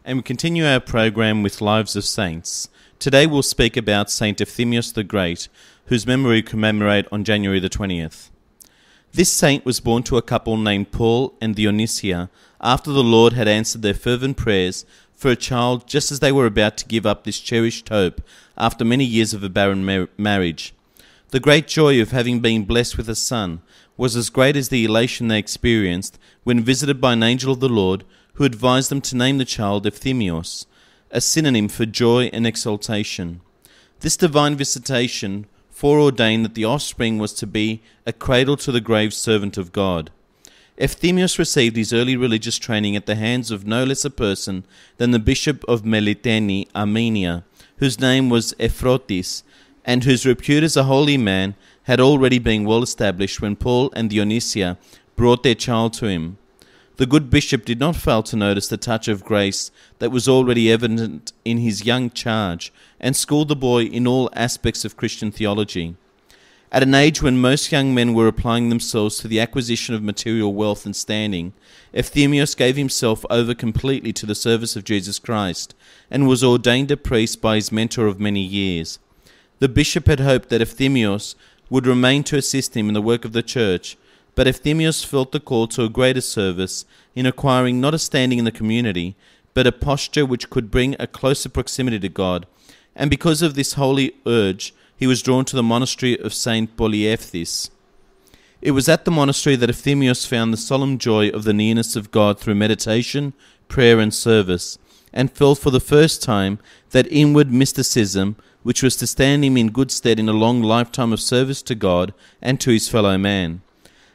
and we continue our program with Lives of Saints. Today we'll speak about Saint Euthimios the Great, whose memory we commemorate on January the 20th. This saint was born to a couple named Paul and Dionysia after the Lord had answered their fervent prayers for a child just as they were about to give up this cherished hope after many years of a barren marriage. The great joy of having been blessed with a son was as great as the elation they experienced when visited by an angel of the Lord who advised them to name the child Euthimios, a synonym for joy and exaltation. This divine visitation foreordained that the offspring was to be a cradle to the grave servant of God. Euthimios received his early religious training at the hands of no less a person than the Bishop of Melitene, Armenia, whose name was Euphrotis, and whose repute as a holy man had already been well established when Paul and Dionysia brought their child to him. The good bishop did not fail to notice the touch of grace that was already evident in his young charge, and schooled the boy in all aspects of Christian theology. At an age when most young men were applying themselves to the acquisition of material wealth and standing, Euthimios gave himself over completely to the service of Jesus Christ, and was ordained a priest by his mentor of many years. The bishop had hoped that Euthimios would remain to assist him in the work of the church, but Euthimios felt the call to a greater service in acquiring not a standing in the community, but a posture which could bring a closer proximity to God, and because of this holy urge, he was drawn to the monastery of Saint Polyeuthis. It was at the monastery that Euthimios found the solemn joy of the nearness of God through meditation, prayer and service, and felt for the first time that inward mysticism which was to stand him in good stead in a long lifetime of service to God and to his fellow man.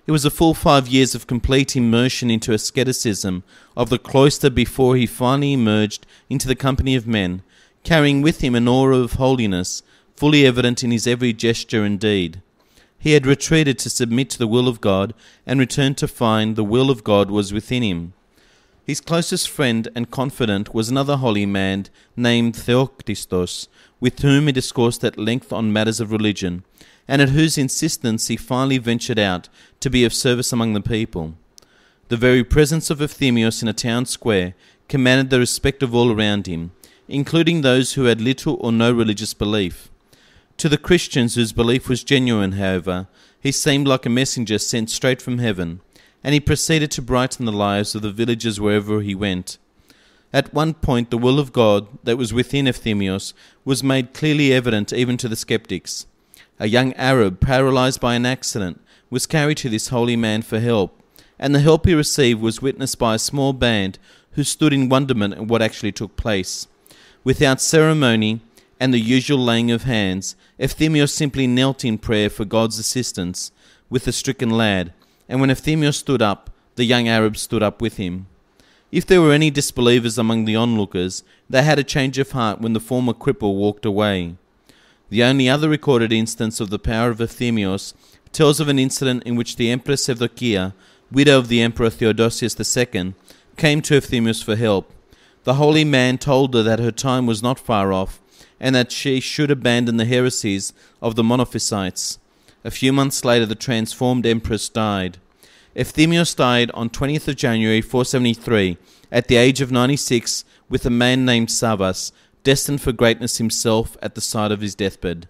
It was a full 5 years of complete immersion into asceticism of the cloister before he finally emerged into the company of men, carrying with him an aura of holiness, fully evident in his every gesture and deed. He had retreated to submit to the will of God, and returned to find the will of God was within him. His closest friend and confidant was another holy man named Theoktistos, with whom he discoursed at length on matters of religion, and at whose insistence he finally ventured out to be of service among the people. The very presence of Euthimios in a town square commanded the respect of all around him, including those who had little or no religious belief. To the Christians whose belief was genuine, however, he seemed like a messenger sent straight from heaven, and he proceeded to brighten the lives of the villagers wherever he went. At one point the will of God that was within Euthimios was made clearly evident even to the skeptics. A young Arab, paralyzed by an accident, was carried to this holy man for help, and the help he received was witnessed by a small band who stood in wonderment at what actually took place. Without ceremony and the usual laying of hands, Euthimios simply knelt in prayer for God's assistance with the stricken lad, and when Euthimios stood up, the young Arab stood up with him. If there were any disbelievers among the onlookers, they had a change of heart when the former cripple walked away. The only other recorded instance of the power of Euthimios tells of an incident in which the Empress Evdokia, widow of the Emperor Theodosius II, came to Euthimios for help. The holy man told her that her time was not far off, and that she should abandon the heresies of the Monophysites. A few months later the transformed empress died. Euthimios died on 20th of January 473, at the age of 96, with a man named Savas, destined for greatness himself at the side of his deathbed.